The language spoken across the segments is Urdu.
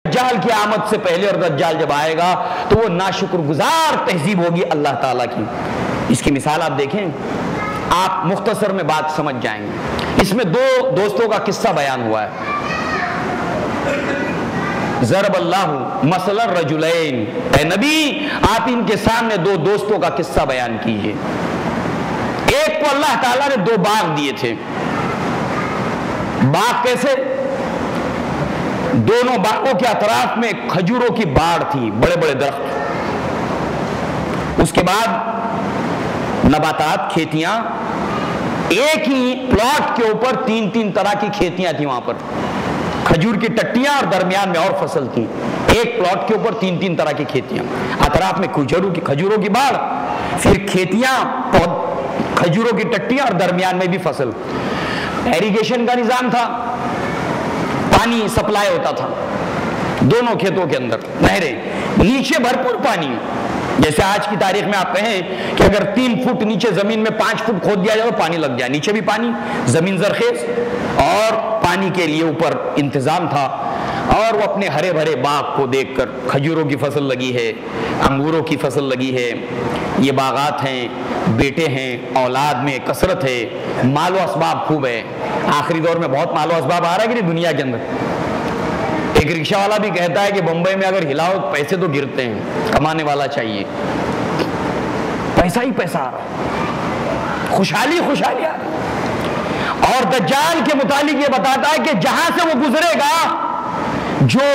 دجال کی آمد سے پہلے، اور دجال جب آئے گا تو وہ ناشکر گزار تہذیب ہوگی اللہ تعالیٰ کی۔ اس کی مثال آپ دیکھیں، آپ مختصر میں بات سمجھ جائیں گے۔ اس میں دو دوستوں کا قصہ بیان ہوا ہے۔ ضرب اللہ مثلا الرجلین، اے نبی آپ ان کے سامنے دو دوستوں کا قصہ بیان کیجئے۔ ایک کو اللہ تعالیٰ نے دو باغ دیے تھے۔ باغ کیسے؟ دونوں باغوں کے اطراف میں کھجوروں کی باڑ تھی، بڑے بڑے درخت۔ اس کے بعد نباتات، کھیتیاں، ایک ہی پلاٹ کے اوپر تین تین طرح کی کھیتیاں تھیں وہاں پر، کھجور کی ٹٹیاں اور درمیان میں اور فصل تھی۔ ایک پلاٹ کے اوپر تین تین طرح کی کھیتیاں، اطراف میں کھجوروں کی باڑ، پھر کھیتیاں، کھجوروں کی ٹٹیاں اور درمیان میں بھی فصل۔ ایریگیشن کا نظام تھا، پانی سپلائی ہوتا تھا دونوں کھیتوں کے اندر، نہریں، نیچے بھرپور پانی۔ جیسے آج کی تاریخ میں آپ کہیں کہ اگر 3 فٹ نیچے زمین میں 5 فٹ کھود دیا جائے تو پانی لگ جائے، نیچے بھی پانی، زمین زرخیز، اور پانی کے لیے اوپر انتظام تھا۔ اور وہ اپنے ہرے بھرے باغ کو دیکھ کر، کھجوروں کی فصل لگی ہے، انگوروں کی فصل لگی ہے، یہ باغات ہیں، بیٹے ہیں، اولاد میں کثرت ہے، مال و اسباب خوب ہے۔ آخری دور میں بہت مال و اسباب آ رہا ہے کہ نہیں دنیا کے اندر۔ ایک رکشہ والا بھی کہتا ہے کہ بمبئی میں اگر ہلاؤ پیسے تو گرتے ہیں، کمانے والا چاہیے، پیسہ ہی پیسہ آ رہا ہے، خوشحالی خوشحالی آ رہی ہے۔ اور دجال کے متعلق یہ بتاتا ہے کہ جہاں سے وہ گزرے گا، جو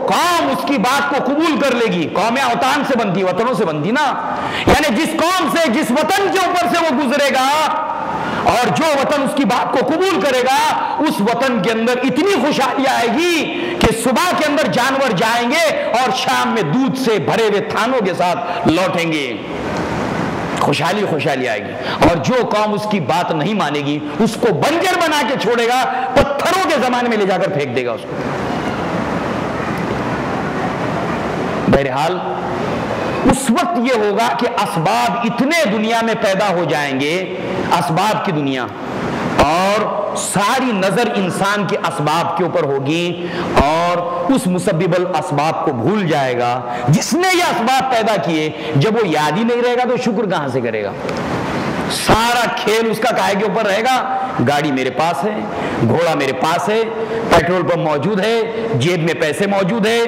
قوم اس کی بات کو قبول کر لے گی، قومیں اوطان سے بنتی، وطنوں سے بنتی نا، یعنی جس قوم سے، جس وطن کے اوپر سے وہ گزرے گا اور جو وطن اس کی بات کو قبول کرے گا، اس وطن کے اندر اتنی خوشحالی آئے گی کہ صبح کے اندر جانور جائیں گے اور شام میں دودھ سے بھرے ہوئے تھانوں کے ساتھ لوٹیں گے۔ خوشحالی خوشحالی آئے گی۔ اور جو قوم اس کی بات نہیں مانے گی، اس کو بنجر بنا کے چھوڑے گا، پتھروں کے زمانے میں لے جا کر پھینک دے گا اس کو۔ بہرحال اس وقت یہ ہوگا کہ اسباب اتنے دنیا میں پیدا ہو جائیں گے، اسباب کی دنیا، اور ساری نظر انسان کے اسباب کے اوپر ہوگی، اور اس مسبب الاسباب کو بھول جائے گا جس نے یہ اسباب پیدا کیے۔ جب وہ یاد ہی نہیں رہے گا تو شکر کہاں سے کرے گا؟ سارا کھیل اس کا کائے کے اوپر رہے گا، گاڑی میرے پاس ہے، گھوڑا میرے پاس ہے، پیٹرول پمپ موجود ہے، جیب میں پیسے موجود ہے،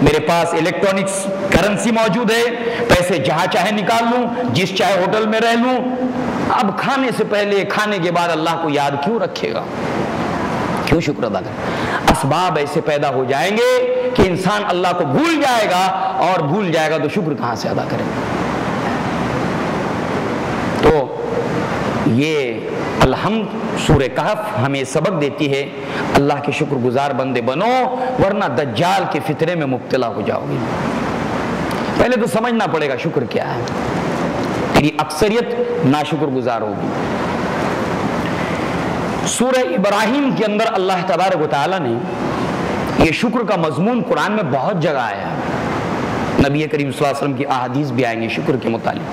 میرے پاس الیکٹرانکس کرنسی موجود ہے، پیسے جہاں چاہے نکال لوں، جس چاہے ہوٹل میں رہ لوں۔ اب کھانے سے پہلے، کھانے کے بعد اللہ کو یاد کیوں رکھے گا؟ کیوں شکر ادا کرے؟ اسباب ایسے پیدا ہو جائیں گے کہ انسان اللہ کو بھول جائے گا، اور بھول جائے گا تو شکر کہاں سے ادا کرے گا؟ تو یہ الحمد سورہ کہف ہمیں سبق دیتی ہے، اللہ کے شکر گزار بندے بنو، ورنہ دجال کے فتنے میں مبتلا ہو جاؤ گے۔ پہلے تو سمجھنا پڑے گا شکر کیا ہے، تیری اکثریت ناشکر گزار ہوگی۔ سورہ ابراہیم کے اندر اللہ تبارک و تعالیٰ نے یہ شکر کا مضمون قرآن میں بہت جگہ آیا ہے، نبی کریم صلی اللہ علیہ وسلم کی احادیث بھی آئیں گے شکر کے متعلق۔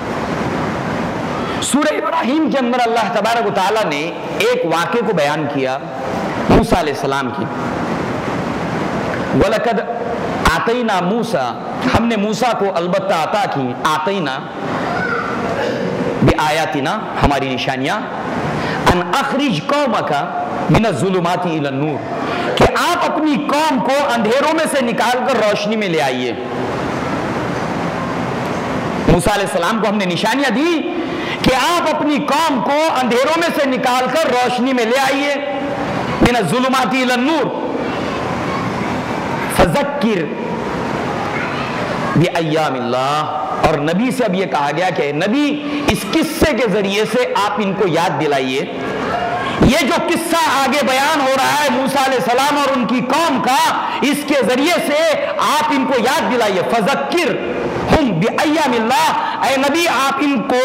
سورہ ابراہیم کے اندر اللہ تبارک و تعالیٰ نے ایک واقعے کو بیان کیا، موسیٰ علیہ السلام کی۔ وَلَقَدْ آتَيْنَا مُوسَىٰ، ہم نے موسیٰ کو البتہ عطا کی، آتَيْنَا بِآیاتِنَا، ہماری نشانیاں، ان اخرج قومک من الظلمات الی النور، کہ آپ اپنی قوم کو اندھیروں میں سے نکال کر روشنی میں لے آئیے۔ موسیٰ علیہ السلام کو ہم نے نشانیاں دی کہ آپ اپنی قوم کو اندھیروں میں سے نکال کر روشنی میں لے آئیے، من الظلمات الی النور، فذکر بایام اللہ۔ اور نبی سے اب یہ کہا گیا کہ نبی اس قصے کے ذریعے سے آپ ان کو یاد دلائیے، یہ جو قصہ آگے بیان ہو رہا ہے موسیٰ علیہ السلام اور ان کی قوم کا، اس کے ذریعے سے آپ ان کو یاد دلائیے، فذکر ہم بایام اللہ، اے نبی آپ ان کو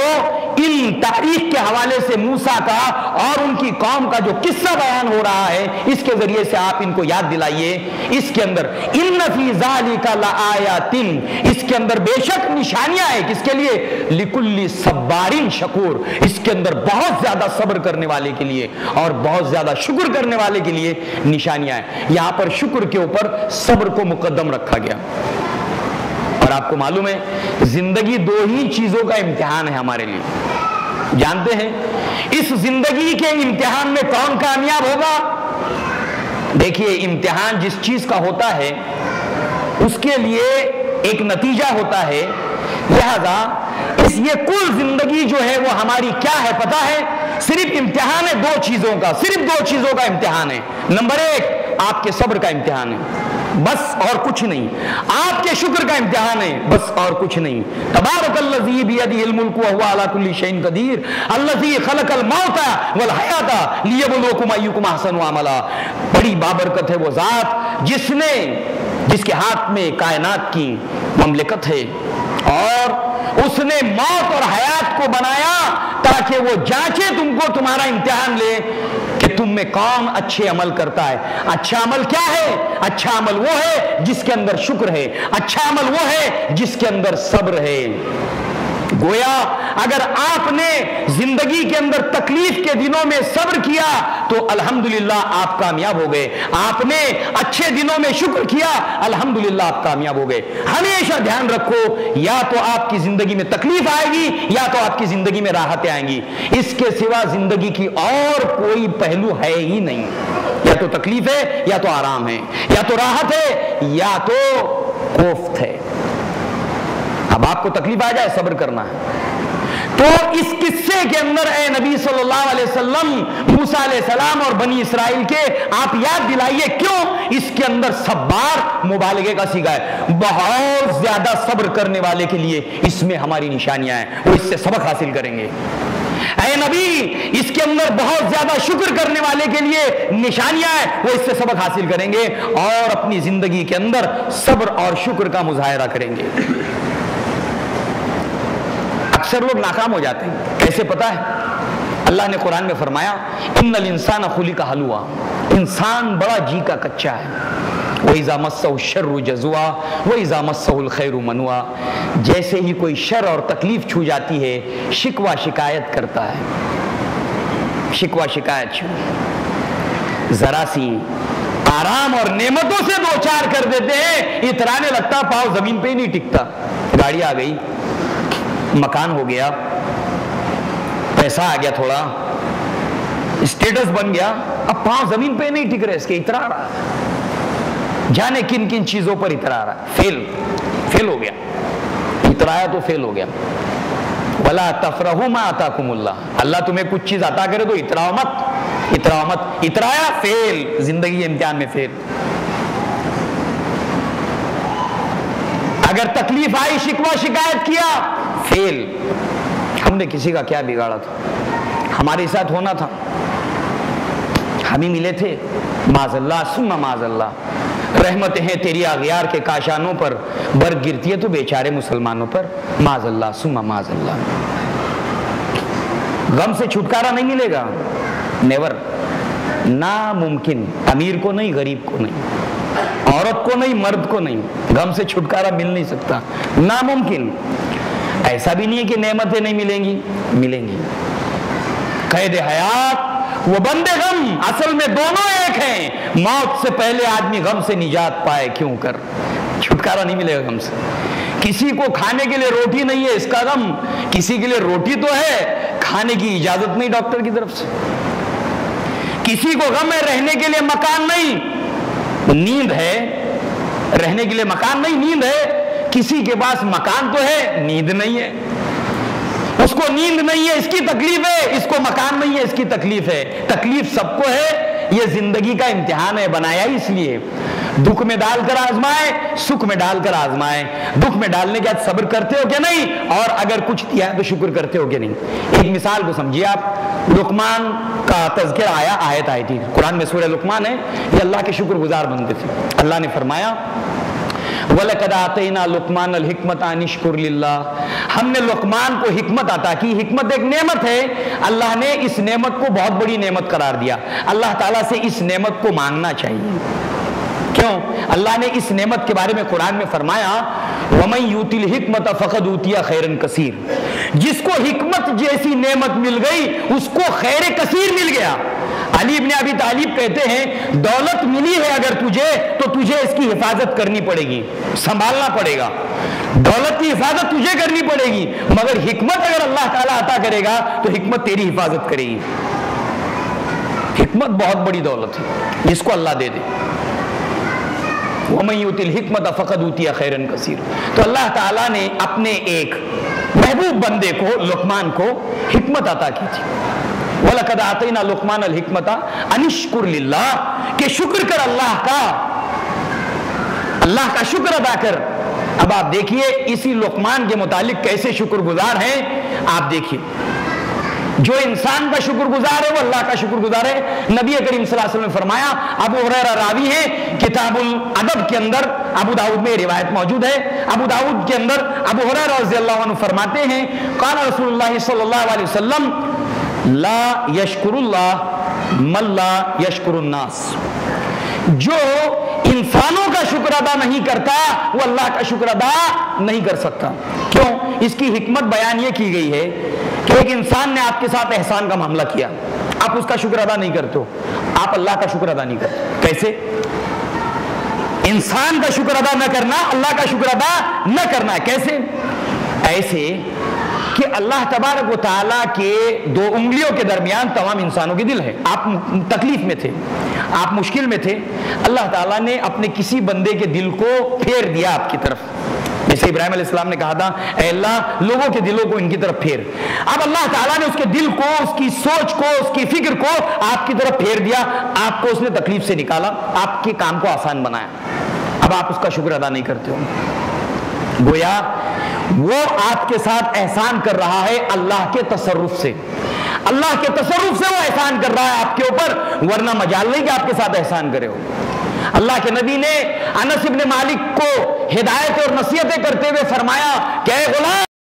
ان تاریخ کے حوالے سے موسیٰ کا اور ان کی قوم کا جو قصہ بیان ہو رہا ہے اس کے ذریعے سے آپ ان کو یاد دلائیے. اس کے اندر ان فی ذالک لآیات، اس کے اندر بے شک نشانیاں ہیں. کس کے لیے؟ لکل صبار شکور، اس کے اندر بہت زیادہ صبر کرنے والے کے لیے اور بہت زیادہ شکر کرنے والے کے لیے نشانیاں ہیں. یہاں پر شکر کے اوپر صبر کو مقدم رکھا گیا. اور آپ کو معلوم ہے زندگی دو ہی چیزوں کا امتحان ہے ہمارے لیے. جانتے ہیں اس زندگی کے امتحان میں کون کامیاب ہوگا؟ دیکھیے امتحان جس چیز کا ہوتا ہے اس کے لیے ایک نتیجہ ہوتا ہے. لہذا یہ کل زندگی جو ہے وہ ہماری کیا ہے پتہ ہے؟ صرف امتحان ہے دو چیزوں کا، صرف دو چیزوں کا امتحان ہے. نمبر ایک آپ کے صبر کا امتحان ہے، بس اور کچھ نہیں. آپ کے شکر کا امتحان ہے، بس اور کچھ نہیں. تبارک الذی بیدہ الملک وہو علی کل شیء قدیر الذی خلق الموت والحیات لیبلوکم ایکم احسن عملا. بڑی بابرکت ہے وہ ذات جس کے ہاتھ میں کائنات کی مملکت ہے اور اس نے موت اور حیات کو بنایا تاکہ وہ جانچے تم کو، تمہارا امتحان لے کہ تم میں کون اچھے عمل کرتا ہے. اچھا عمل کیا ہے؟ اچھا عمل وہ ہے جس کے اندر شکر ہے. اچھا عمل وہ ہے جس کے اندر صبر ہے. گویا اگر آپ نے زندگی کے اندر تکلیف کے دنوں میں صبر کیا تو الحمدللہ آپ کامیاب ہو گئے. آپ نے اچھے دنوں میں شکر کیا الحمدللہ آپ کامیاب ہو گئے. ہمیشہ دھیان رکھو یا تو آپ کی زندگی میں تکلیف آئے گی یا تو آپ کی زندگی میں راحتیں آئیں گی. اس کے سوا زندگی کی اور کوئی پہلو ہے ہی نہیں. یا تو تکلیف ہے یا تو آرام ہے، یا تو راحت ہے یا تو کوفت ہے. اب آپ کو تکلیف آ جائے صبر کرنا ہے. تو اس قصے کے اندر اے نبی صلی اللہ علیہ وسلم موسیٰ علیہ السلام اور بنی اسرائیل کے آپ یاد دلائیے. کیوں؟ اس کے اندر صبار مبالغے کا صیغہ ہے. بہت زیادہ صبر کرنے والے کے لیے اس میں ہماری نشانیاں ہیں، وہ اس سے سبق حاصل کریں گے. اے نبی اس کے اندر بہت زیادہ شکر کرنے والے کے لیے نشانیاں ہیں، وہ اس سے سبق حاصل کریں گے اور اپنی زندگی کے اندر صبر اور شکر کا مظاہرہ کریں گے. اکثر لوگ ناکام ہو جاتے ہیں. کیسے پتہ ہے؟ اللہ نے قرآن میں فرمایا ان الانسان خلق ہلوعا، انسان بڑا جی کا کچا ہے. وَإِذَا مَسَّهُ الشَّرُّ جَزُوعًا وَإِذَا مَسَّهُ الْخَيْرُ مَنُوعًا. جیسے ہی کوئی شر اور تکلیف چھو جاتی ہے شکوہ شکایت کرتا ہے. شکوہ شکایت ذرا سی آرام اور نعمتوں سے دو چار کر دیتے ہیں اترانے لگتا پاؤں زمین پہ ہی نہیں ٹکتا. گاڑی آ گئی، مکان ہو گیا، پیسہ آ گیا، تھوڑا اسٹیٹس بن گیا، اب پاؤں زمین پہ نہیں ٹک رہے، اس کے اترا رہا. جانے کن کن چیزوں پر اترا رہا. فیل ہو گیا. اترایا تو فیل ہو گیا. وَلَا تَفْرَحُوا مَا آتَاكُمُ اللَّهُ. اللہ تمہیں کچھ چیز عطا کرے تو اتراؤ مت. اترایا فیل. زندگی امتحان میں فیل. اگر تکلیف آئی شکوہ شکایت کیا فیل. ہم نے کسی کا کیا بگاڑا تھا؟ ہمارے ساتھ ہونا تھا، ہم ہی ملے تھے. معاذ اللہ ثم معاذ اللہ. رحمتیں ہیں تیری اغیار کے کاشانوں پر، برگ گرتی ہے تو بیچارے مسلمانوں پر. معاذ اللہ ثم معاذ اللہ. غم سے چھٹکارا نہیں ملے گا، نیور. ناممکن. امیر کو نہیں، غریب کو نہیں، عورت کو نہیں، مرد کو نہیں. غم سے چھٹکارا مل نہیں سکتا، ناممکن. ایسا بھی نہیں ہے کہ نعمتیں نہیں ملیں گی، ملیں گی. قید حیات وہ بندے غم اصل میں دونوں ایک ہیں. موت سے پہلے آدمی غم سے نجات پائے کیوں کر. چھٹکارا نہیں ملے گا غم سے. کسی کو کھانے کے لیے روٹی نہیں ہے اس کا غم، کسی کے لیے روٹی تو ہے، کھانے کی اجازت نہیں ڈاکٹر کی طرف سے. کسی کو غم ہے رہنے کے لیے مکان نہیں، نیند ہے. رہنے کے لیے مکان نہیں، نیند ہے. کسی کے پاس مکان تو ہے، نیند نہیں ہے. اس کو نیند نہیں ہے، اس کی تکلیف ہے. اس کو مکان نہیں ہے، اس کی تکلیف ہے. تکلیف سب کو ہے. یہ زندگی کا امتحان ہے، بنایا اس لیے. دکھ میں ڈال کر آزمائے، سکھ میں ڈال کر آزمائے. دکھ میں ڈالنے کے بعد صبر کرتے ہو کہ نہیں، اور اگر کچھ دیا ہے تو شکر کرتے ہو کہ نہیں. ایک مثال کو سمجھیے آپ. لقمان کا تذکرہ آیا، آیت آئی تھی قرآن میں، سورہ لقمان ہے. یہ اللہ کے شکر گزار بندے تھے. اللہ نے فرمایا وَلَقَدْ آتَيْنَا لُقْمَانَ الْحِكْمَةَ أَنِ اشْكُرْ لِلَّهِ، ہم نے لقمان کو حکمت عطا کی۔ حکمت ایک نعمت ہے، اللہ نے اس نعمت کو بہت بڑی نعمت قرار دیا۔ اللہ تعالیٰ سے اس نعمت کو مانگنا چاہیے۔ کیوں؟ اللہ نے اس نعمت کے بارے میں قرآن میں فرمایا وَمَن يُؤْتِ الْحِكْمَةَ فَقَدْ أُوتِيَ خَيْرًا كَثِيرًا، جس کو حکمت جیسی نعمت مل گئی اس کو خیر کثیر مل گیا۔ علی ابن ابی طالب کہتے ہیں دولت ملی ہے اگر تجھے تو تجھے اس کی حفاظت کرنی پڑے گی، سنبھالنا پڑے گا، دولت کی حفاظت تجھے کرنی پڑے گی، مگر حکمت اگر اللہ تعالیٰ عطا کرے گا تو حکمت تیری حفاظت کرے گی۔ حکمت بہت بڑی دولت ہے جس کو اللہ دے دے۔ وَمَن يُؤْتِ الْحِكْمَةَ فَقَدْ أُوتِيَ خَيْرًا كَثِيرًا۔ تو اللہ تعالیٰ نے اپنے ایک محبوب بندے کو لقمان کو حکمت عطا کی تھی۔ وَلَقَدْ آتَيْنَا لُقْمَانَ الْحِكْمَةَ أَنِ اشْكُرْ لِلَّهِ، کہ شکر کر اللہ کا شکر ادا کر۔ اب آپ دیکھیے اسی لقمان کے متعلق کیسے شکر گزار ہیں۔ آپ دیکھیے جو انسان کا شکر گزار ہے وہ اللہ کا شکر گزار ہے۔ نبی کریم صلی اللہ علیہ وسلم نے فرمایا، ابو ہریرہ راوی ہیں کتاب الادب کے اندر، ابو داؤد میں روایت موجود ہے، ابو داؤد کے اندر ابو ہریرہ رضی اللہ عنہ فرماتے ہیں قال رسول اللہ صلی اللہ علیہ وسلم لا یشکر اللہ من لا یشکر الناس، جو انسانوں کا شکر ادا نہیں کرتا وہ اللہ کا شکر ادا نہیں کر سکتا۔ کیوں؟ اس کی حکمت بیان یہ کی گئی ہے کہ ایک انسان نے آپ کے ساتھ احسان کا معاملہ کیا، آپ اس کا شکر ادا نہیں کرتے ہو، آپ اللہ کا شکر ادا نہیں کرتے۔ کیسے؟ انسان کا شکر ادا نہ کرنا، اللہ کا شکر ادا نہ کرنا ہے۔ کیسے؟ ایسے کہ اللہ تبارک و تعالیٰ کے دو انگلیوں کے درمیان تمام انسانوں کے دل ہے۔ آپ تکلیف میں تھے، آپ مشکل میں تھے، اللہ تعالیٰ نے اپنے کسی بندے کے دل کو پھیر دیا آپ کی طرف، جیسے ابراہیم علیہ السلام نے کہا تھا اے اللہ لوگوں کے دلوں کو ان کی طرف پھیر۔ اب اللہ تعالیٰ نے اس کے دل کو، اس کی سوچ کو، اس کی فکر کو آپ کی طرف پھیر دیا، آپ کو اس نے تکلیف سے نکالا، آپ کے کام کو آسان بنایا۔ اب آپ اس کا شکر ادا نہیں کرتے ہو، گویا وہ آپ کے ساتھ احسان کر رہا ہے اللہ کے تصرف سے، اللہ کے تصرف سے وہ احسان کر رہا ہے آپ کے اوپر، ورنہ مجال نہیں کہ آپ کے ساتھ احسان کرے ہو۔ اللہ کے نبی نے انس ابن مالک کو ہدایت اور نصیحتیں کرتے ہوئے فرمایا